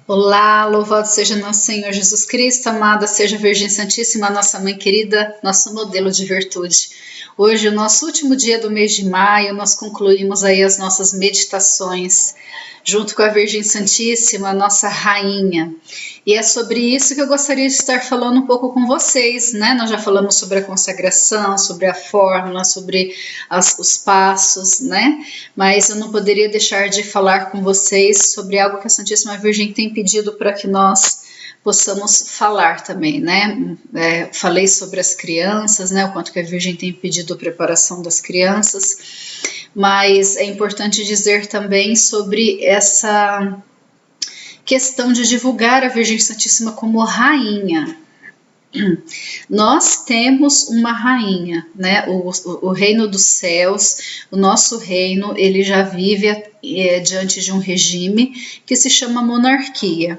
Olá, louvado seja nosso Senhor Jesus Cristo, amada seja a Virgem Santíssima, nossa mãe querida, nosso modelo de virtude. Hoje, o nosso último dia do mês de maio, nós concluímos aí as nossas meditações, junto com a Virgem Santíssima, nossa rainha. E é sobre isso que eu gostaria de estar falando um pouco com vocês, né? Nós já falamos sobre a consagração, sobre a fórmula, sobre os passos, né? Mas eu não poderia deixar de falar com vocês sobre algo que a Santíssima Virgem tem pedido para que nós possamos falar também, né? Falei sobre as crianças, né? O quanto que a Virgem tem pedido a preparação das crianças, mas é importante dizer também sobre essa questão de divulgar a Virgem Santíssima como rainha. Nós temos uma rainha, né? O reino dos céus, o nosso reino, ele já vive diante de um regime que se chama monarquia.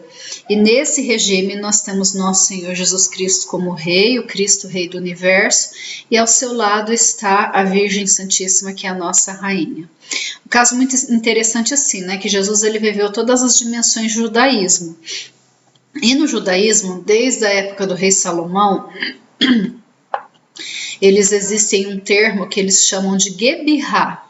E nesse regime nós temos nosso Senhor Jesus Cristo como rei, o Cristo rei do universo, e ao seu lado está a Virgem Santíssima, que é a nossa rainha. Um caso muito interessante assim, né? Que Jesus ele viveu todas as dimensões do judaísmo. E no judaísmo, desde a época do rei Salomão, eles existem um termo que eles chamam de Gebirá,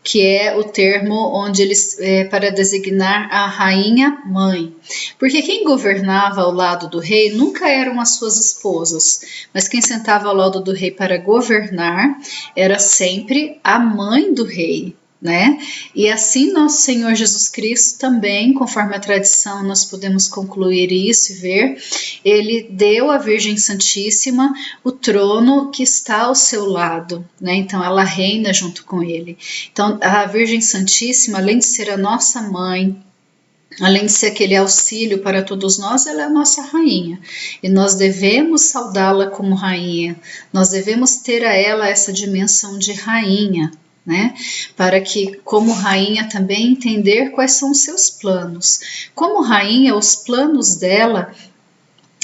que é o termo onde eles para designar a rainha mãe, porque quem governava ao lado do rei nunca eram as suas esposas, mas quem sentava ao lado do rei para governar era sempre a mãe do rei. Né? E assim nosso Senhor Jesus Cristo também, conforme a tradição, nós podemos concluir isso e ver, ele deu à Virgem Santíssima o trono que está ao seu lado, né? Então ela reina junto com ele. Então a Virgem Santíssima, além de ser a nossa mãe, além de ser aquele auxílio para todos nós, ela é a nossa rainha. E nós devemos saudá-la como rainha, nós devemos ter a ela essa dimensão de rainha, né? Para que, como rainha, também entender quais são os seus planos. Como rainha, os planos dela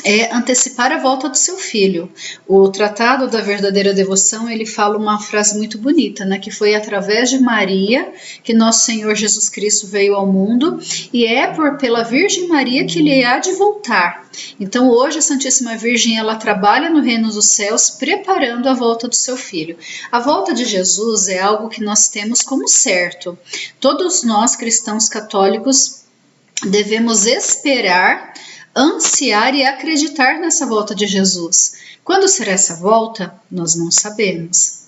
é antecipar a volta do seu filho. O Tratado da Verdadeira Devoção, ele fala uma frase muito bonita, né, que foi através de Maria que nosso Senhor Jesus Cristo veio ao mundo e é pela Virgem Maria que ele há de voltar. Então hoje a Santíssima Virgem, ela trabalha no reino dos céus preparando a volta do seu filho. A volta de Jesus é algo que nós temos como certo. Todos nós cristãos católicos devemos esperar, ansiar e acreditar nessa volta de Jesus. Quando será essa volta? Nós não sabemos.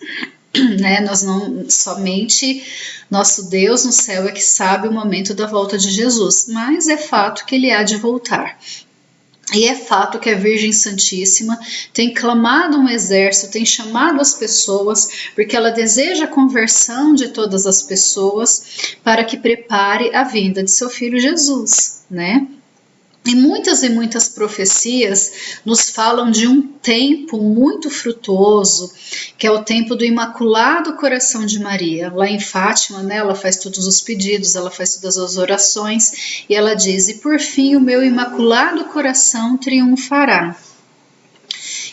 Né? Nós não, somente nosso Deus no céu é que sabe o momento da volta de Jesus, mas é fato que ele há de voltar. E é fato que a Virgem Santíssima tem clamado um exército, tem chamado as pessoas, porque ela deseja a conversão de todas as pessoas para que prepare a vinda de seu filho Jesus, né? E muitas profecias nos falam de um tempo muito frutuoso, que é o tempo do Imaculado Coração de Maria. Lá em Fátima, né, ela faz todos os pedidos, ela faz todas as orações, e ela diz, e por fim o meu Imaculado Coração triunfará.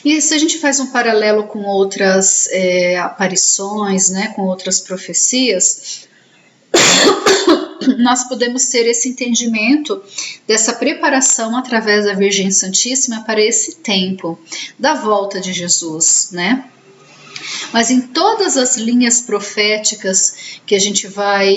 E se a gente faz um paralelo com outras aparições, né, com outras profecias, nós podemos ter esse entendimento dessa preparação através da Virgem Santíssima para esse tempo da volta de Jesus, né? Mas em todas as linhas proféticas que a gente vai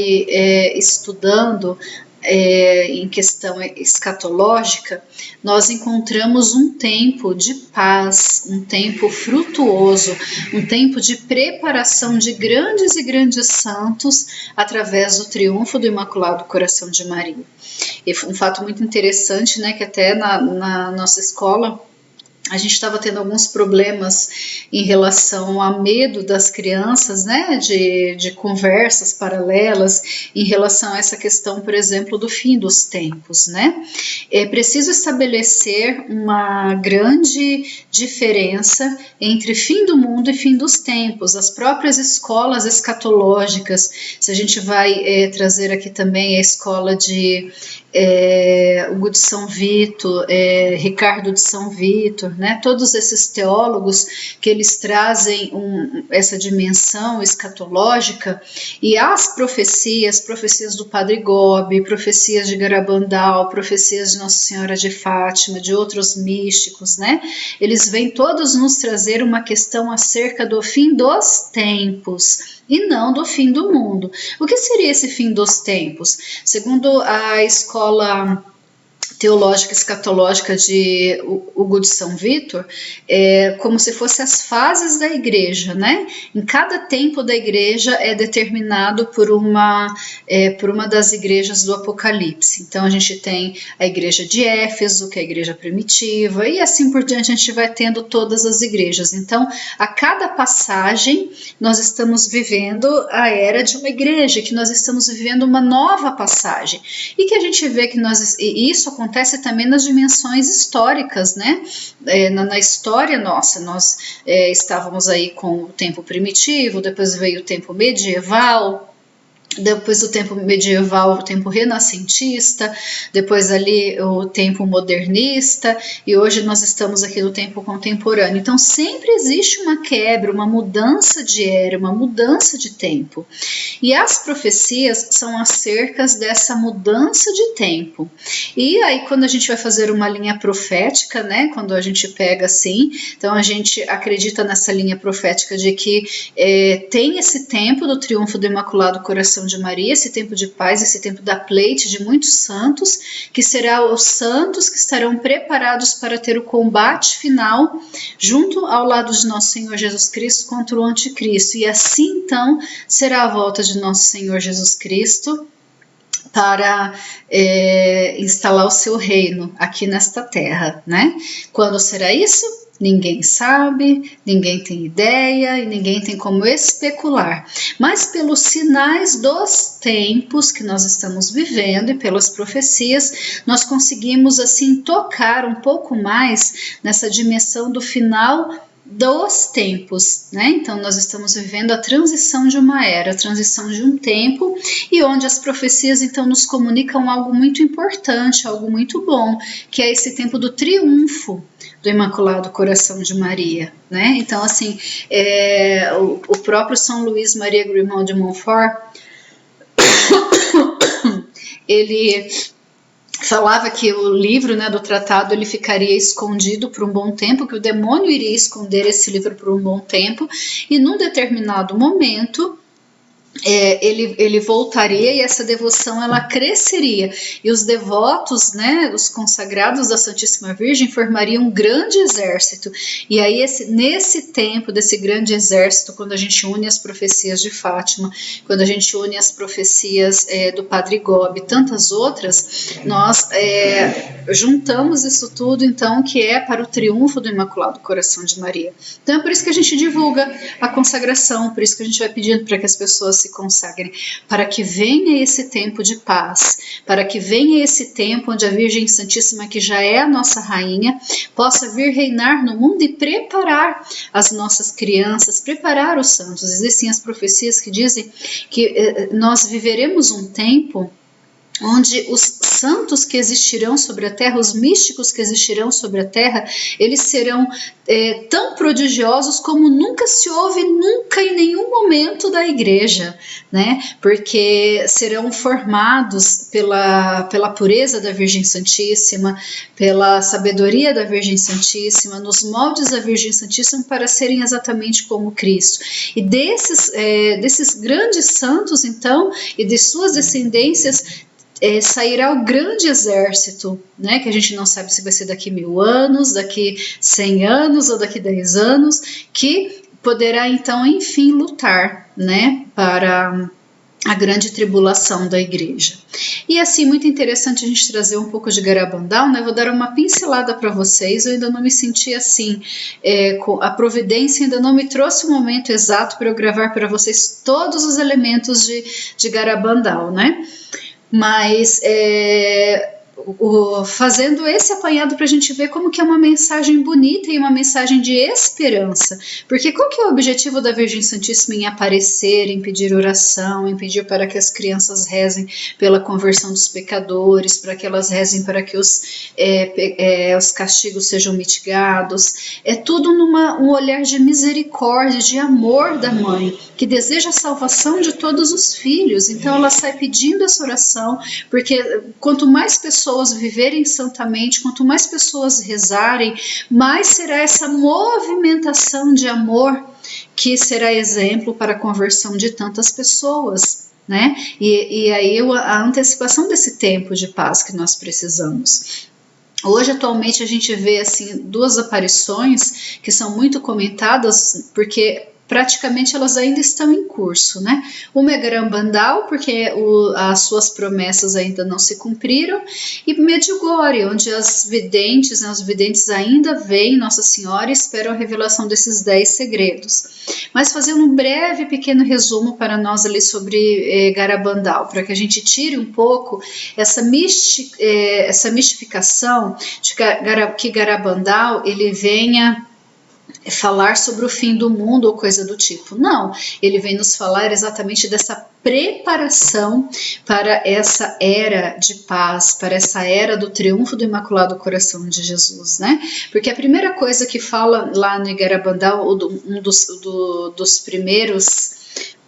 estudando em questão escatológica, nós encontramos um tempo de paz, um tempo frutuoso, um tempo de preparação de grandes e grandes santos através do triunfo do Imaculado Coração de Maria. E foi um fato muito interessante, né, que até na nossa escola a gente estava tendo alguns problemas em relação a medo das crianças, né, de conversas paralelas em relação a essa questão, por exemplo, do fim dos tempos, né? É preciso estabelecer uma grande diferença entre fim do mundo e fim dos tempos. As próprias escolas escatológicas, se a gente vai trazer aqui também a escola de Hugo de São Vito, Ricardo de São Vito, né? Todos esses teólogos que eles trazem essa dimensão escatológica, e as profecias do Padre Gobi, profecias de Garabandal, profecias de Nossa Senhora de Fátima, de outros místicos, né? Eles vêm todos nos trazer uma questão acerca do fim dos tempos, e não do fim do mundo. O que seria esse fim dos tempos? Segundo a escola teológica escatológica de Hugo de São Vítor, como se fossem as fases da igreja, né? Em cada tempo da igreja é determinado por uma das igrejas do Apocalipse. Então a gente tem a igreja de Éfeso, que é a igreja primitiva, e assim por diante a gente vai tendo todas as igrejas. Então, a cada passagem nós estamos vivendo a era de uma igreja, que nós estamos vivendo uma nova passagem, e que a gente vê que isso acontece também nas dimensões históricas, né? Na história nossa, nós estávamos aí com o tempo primitivo, depois veio o tempo medieval, depois do tempo medieval, o tempo renascentista, depois ali o tempo modernista, e hoje nós estamos aqui no tempo contemporâneo. Então sempre existe uma quebra, uma mudança de era, uma mudança de tempo. E as profecias são acerca dessa mudança de tempo. E aí quando a gente vai fazer uma linha profética, né, quando a gente pega assim, então a gente acredita nessa linha profética de que tem esse tempo do triunfo do Imaculado Coração de Maria, esse tempo de paz, esse tempo da pleite de muitos santos, que será os santos que estarão preparados para ter o combate final junto ao lado de nosso Senhor Jesus Cristo contra o anticristo, e assim então será a volta de nosso Senhor Jesus Cristo para instalar o seu reino aqui nesta terra, né? Quando será isso? Ninguém sabe, ninguém tem ideia e ninguém tem como especular. Mas pelos sinais dos tempos que nós estamos vivendo e pelas profecias, nós conseguimos assim tocar um pouco mais nessa dimensão do final dos tempos, né? Então nós estamos vivendo a transição de uma era, a transição de um tempo, e onde as profecias então nos comunicam algo muito importante, algo muito bom, que é esse tempo do triunfo do Imaculado Coração de Maria, né? Então assim, o próprio São Luís Maria Grimond de Montfort, ele falava que o livro, né, do tratado, ele ficaria escondido por um bom tempo, que o demônio iria esconder esse livro por um bom tempo, e num determinado momento ele voltaria, e essa devoção ela cresceria, e os devotos, né, os consagrados da Santíssima Virgem formariam um grande exército. E aí nesse tempo desse grande exército, quando a gente une as profecias de Fátima, quando a gente une as profecias do Padre Gobi e tantas outras, nós juntamos isso tudo então, que é para o triunfo do Imaculado Coração de Maria. Então é por isso que a gente divulga a consagração, por isso que a gente vai pedindo para que as pessoas se consagrem, para que venha esse tempo de paz, para que venha esse tempo onde a Virgem Santíssima, que já é a nossa rainha, possa vir reinar no mundo e preparar as nossas crianças, preparar os santos. Existem as profecias que dizem que nós viveremos um tempo onde os santos que existirão sobre a terra, os místicos que existirão sobre a terra, eles serão tão prodigiosos como nunca se houve, nunca em nenhum momento da igreja, né? Porque serão formados pela pureza da Virgem Santíssima, pela sabedoria da Virgem Santíssima, nos moldes da Virgem Santíssima, para serem exatamente como Cristo. E desses grandes santos, então, e de suas descendências, sairá o grande exército, né, que a gente não sabe se vai ser daqui 1000 anos, daqui 100 anos ou daqui 10 anos, que poderá então, enfim, lutar, né, para a grande tribulação da igreja. E assim, muito interessante a gente trazer um pouco de Garabandal, né? Vou dar uma pincelada para vocês. Eu ainda não me senti assim, a providência ainda não me trouxe o momento exato para eu gravar para vocês todos os elementos de Garabandal, né? Mas fazendo esse apanhado para a gente ver como que é uma mensagem bonita e uma mensagem de esperança. Porque qual que é o objetivo da Virgem Santíssima em aparecer, em pedir oração, em pedir para que as crianças rezem pela conversão dos pecadores, para que elas rezem para que os castigos sejam mitigados? É tudo um olhar de misericórdia, de amor da mãe, que deseja a salvação de todos os filhos. Então ela sai pedindo essa oração, porque quanto mais pessoas viverem santamente, quanto mais pessoas rezarem, mais será essa movimentação de amor que será exemplo para a conversão de tantas pessoas, né? E aí a antecipação desse tempo de paz que nós precisamos. Hoje, atualmente, a gente vê assim, duas aparições que são muito comentadas, porque praticamente elas ainda estão em curso, né? Uma é Garabandal, porque as suas promessas ainda não se cumpriram, e Medjugorje, onde as videntes, né, os videntes ainda veem Nossa Senhora e esperam a revelação desses 10 segredos. Mas fazendo um breve, pequeno resumo para nós ali sobre Garabandal, para que a gente tire um pouco essa mistificação de que Garabandal ele venha falar sobre o fim do mundo ou coisa do tipo. Não, ele vem nos falar exatamente dessa preparação para essa era de paz, para essa era do triunfo do Imaculado Coração de Jesus, né? Porque a primeira coisa que fala lá no Garabandal, um dos primeiros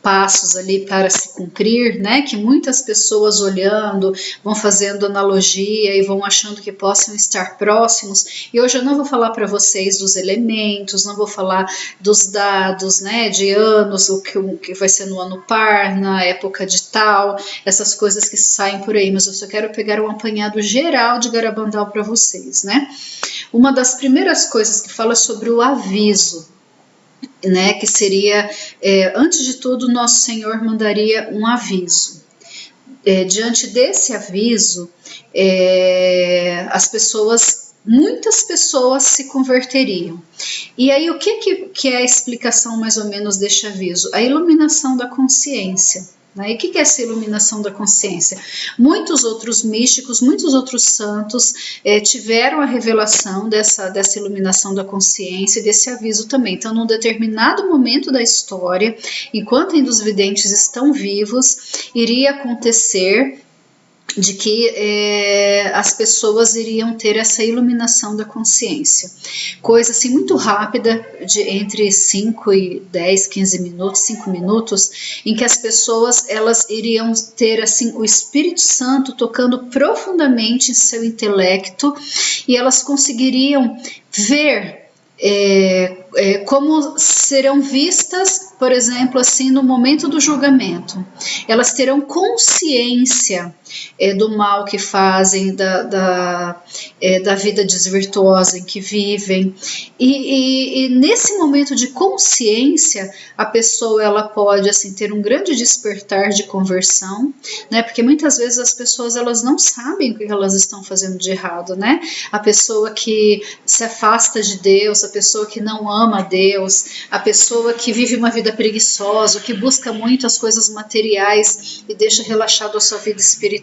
passos ali para se cumprir, né, que muitas pessoas olhando vão fazendo analogia e vão achando que possam estar próximos. E hoje eu não vou falar para vocês dos elementos, não vou falar dos dados, né, de anos, o que vai ser no ano par, na época de tal, essas coisas que saem por aí, mas eu só quero pegar um apanhado geral de Garabandal para vocês, né. Uma das primeiras coisas que fala sobre o aviso, né, que seria, antes de tudo, Nosso Senhor mandaria um aviso. Diante desse aviso, muitas pessoas se converteriam. E aí o que é a explicação mais ou menos deste aviso? A iluminação da consciência. E o que é essa iluminação da consciência? Muitos outros místicos, muitos outros santos tiveram a revelação dessa iluminação da consciência e desse aviso também. Então, num determinado momento da história, enquanto ainda os videntes estão vivos, iria acontecer de que as pessoas iriam ter essa iluminação da consciência. Coisa assim muito rápida, entre 5 e 10, 15 minutos, 5 minutos, em que as pessoas elas iriam ter assim o Espírito Santo tocando profundamente em seu intelecto e elas conseguiriam ver como serão vistas, por exemplo, assim, no momento do julgamento. Elas terão consciência do mal que fazem, da vida desvirtuosa em que vivem. E nesse momento de consciência, a pessoa ela pode assim, ter um grande despertar de conversão, né? Porque muitas vezes as pessoas elas não sabem o que elas estão fazendo de errado, né? A pessoa que se afasta de Deus, a pessoa que não ama a Deus, a pessoa que vive uma vida preguiçosa, que busca muito as coisas materiais e deixa relaxado a sua vida espiritual.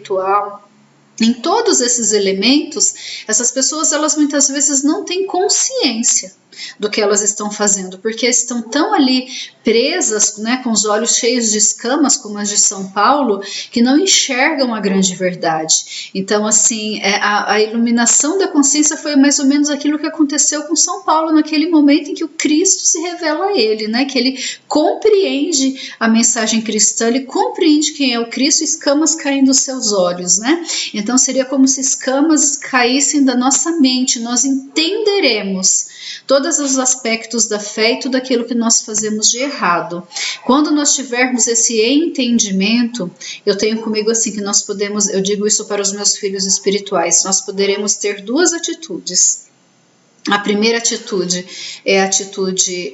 Em todos esses elementos, essas pessoas elas muitas vezes não têm consciência do que elas estão fazendo, porque estão tão ali presas, né, com os olhos cheios de escamas, como as de São Paulo, que não enxergam a grande verdade. Então, assim, a iluminação da consciência foi mais ou menos aquilo que aconteceu com São Paulo naquele momento em que o Cristo se revela a ele, né, que ele compreende a mensagem cristã, ele compreende quem é o Cristo, escamas caem dos seus olhos, né? Então, seria como se escamas caíssem da nossa mente, nós entenderemos todos os aspectos da fé e tudo aquilo que nós fazemos de errado. Quando nós tivermos esse entendimento, eu tenho comigo assim que nós podemos, eu digo isso para os meus filhos espirituais, nós poderemos ter duas atitudes. A primeira atitude é a atitude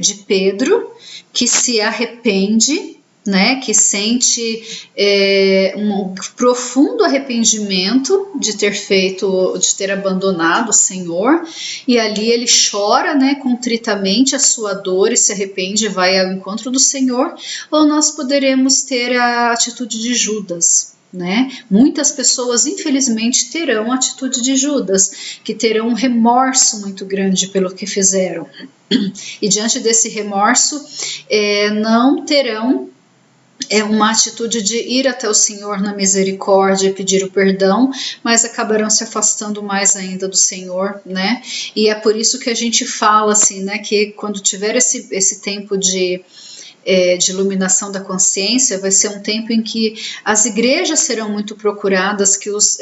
de Pedro, que se arrepende, né, que sente um profundo arrependimento de ter abandonado o Senhor, e ali ele chora, né, contritamente a sua dor e se arrepende e vai ao encontro do Senhor. Ou nós poderemos ter a atitude de Judas, né? Muitas pessoas, infelizmente, terão a atitude de Judas, que terão um remorso muito grande pelo que fizeram. E diante desse remorso, não terão uma atitude de ir até o Senhor na misericórdia e pedir o perdão, mas acabarão se afastando mais ainda do Senhor, né? E é por isso que a gente fala assim, né, que quando tiver esse tempo de iluminação da consciência, vai ser um tempo em que as igrejas serão muito procuradas, que os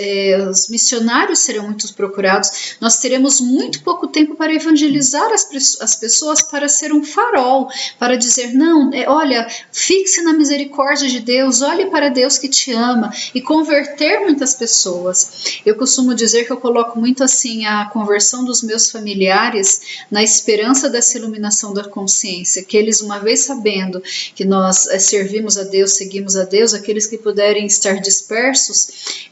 missionários serão muito procurados, nós teremos muito pouco tempo para evangelizar as pessoas, para ser um farol, para dizer, não, olha, fixe na misericórdia de Deus, olhe para Deus que te ama, e converter muitas pessoas. Eu costumo dizer que eu coloco muito assim a conversão dos meus familiares na esperança dessa iluminação da consciência, que eles, uma vez sabendo que nós servimos a Deus, seguimos a Deus, aqueles que puderem estar dispersos,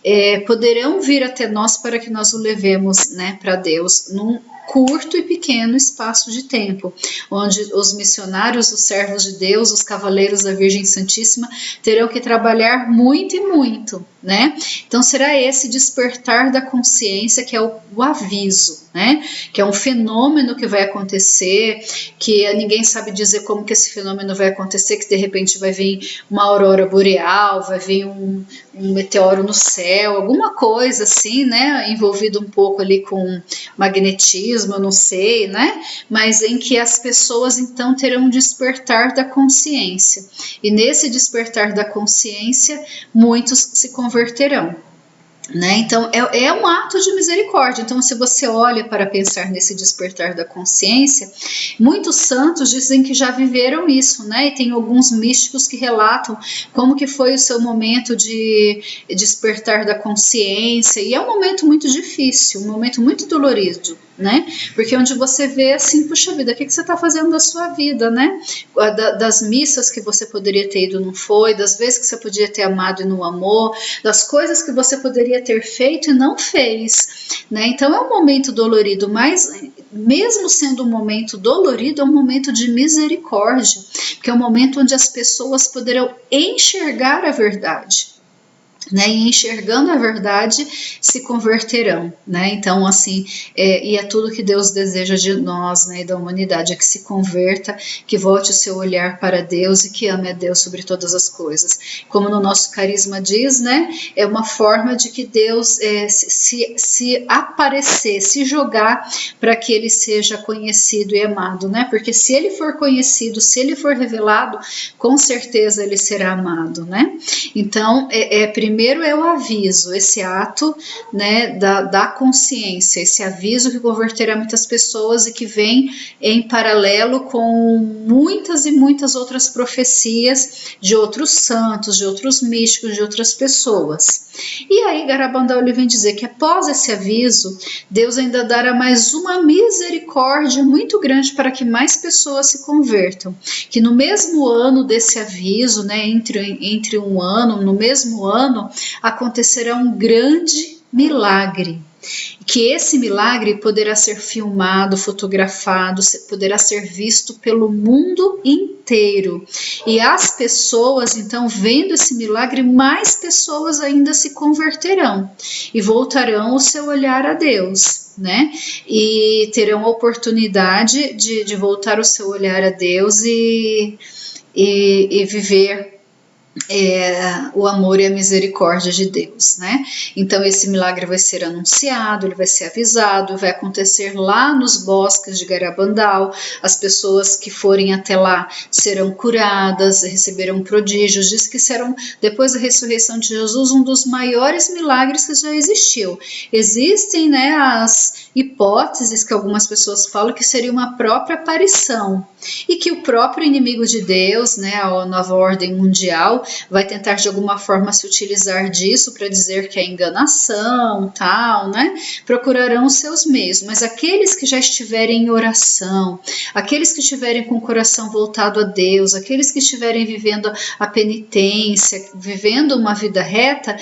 poderão vir até nós para que nós o levemos, né, para Deus, num curto e pequeno espaço de tempo, onde os missionários, os servos de Deus, os cavaleiros da Virgem Santíssima terão que trabalhar muito e muito, né? Então será esse despertar da consciência que é o aviso, né? Que é um fenômeno que vai acontecer, que ninguém sabe dizer como que esse fenômeno vai acontecer, que de repente vai vir uma aurora boreal, vai vir um meteoro no céu, alguma coisa assim, né? Envolvido um pouco ali com magnetismo, eu não sei, né? Mas em que as pessoas então terão um despertar da consciência. E nesse despertar da consciência, muitos se converterão. Né? Então é um ato de misericórdia. Então, se você olha para pensar nesse despertar da consciência, muitos santos dizem que já viveram isso, né? E tem alguns místicos que relatam como que foi o seu momento de despertar da consciência, e é um momento muito difícil, um momento muito dolorido, né? Porque onde você vê assim, puxa vida, o que você está fazendo da sua vida, né? Das missas que você poderia ter ido, não foi, das vezes que você podia ter amado e não amou, das coisas que você poderia ter feito e não fez, né? Então é um momento dolorido, mas mesmo sendo um momento dolorido, é um momento de misericórdia, porque é um momento onde as pessoas poderão enxergar a verdade, né, e enxergando a verdade se converterão, né? Então assim, e é tudo que Deus deseja de nós, né, e da humanidade, é que se converta, que volte o seu olhar para Deus e que ame a Deus sobre todas as coisas. Como no nosso carisma diz, né, é uma forma de que Deus se aparecer, se jogar para que ele seja conhecido e amado, né? Porque se ele for conhecido, se ele for revelado, com certeza ele será amado, né? Então primeiro é o aviso, esse ato, né, da consciência, esse aviso que converterá muitas pessoas e que vem em paralelo com muitas e muitas outras profecias de outros santos, de outros místicos, de outras pessoas. E aí Garabandal ele vem dizer que após esse aviso, Deus ainda dará mais uma misericórdia muito grande para que mais pessoas se convertam. Que no mesmo ano desse aviso, né, entre um ano, no mesmo ano, acontecerá um grande milagre. Que esse milagre poderá ser filmado, fotografado, poderá ser visto pelo mundo inteiro. E as pessoas, então, vendo esse milagre, mais pessoas ainda se converterão e voltarão o seu olhar a Deus, né? E terão a oportunidade de voltar o seu olhar a Deus e viver o amor e a misericórdia de Deus, né? Então esse milagre vai ser anunciado, ele vai ser avisado, vai acontecer lá nos bosques de Garabandal, as pessoas que forem até lá serão curadas, receberão prodígios, diz que serão, depois da ressurreição de Jesus, um dos maiores milagres que já existiu. Existem, né, as hipóteses que algumas pessoas falam que seria uma própria aparição, e que o próprio inimigo de Deus, né, a nova ordem mundial, vai tentar de alguma forma se utilizar disso para dizer que é enganação, tal, né? Procurarão os seus meios, mas aqueles que já estiverem em oração, aqueles que estiverem com o coração voltado a Deus, aqueles que estiverem vivendo a penitência, vivendo uma vida reta,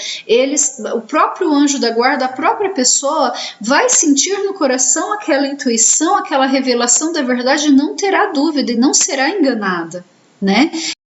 o próprio anjo da guarda, a própria pessoa vai sentir no coração aquela intuição, aquela revelação da verdade, e não terá dúvida e não será enganada, né?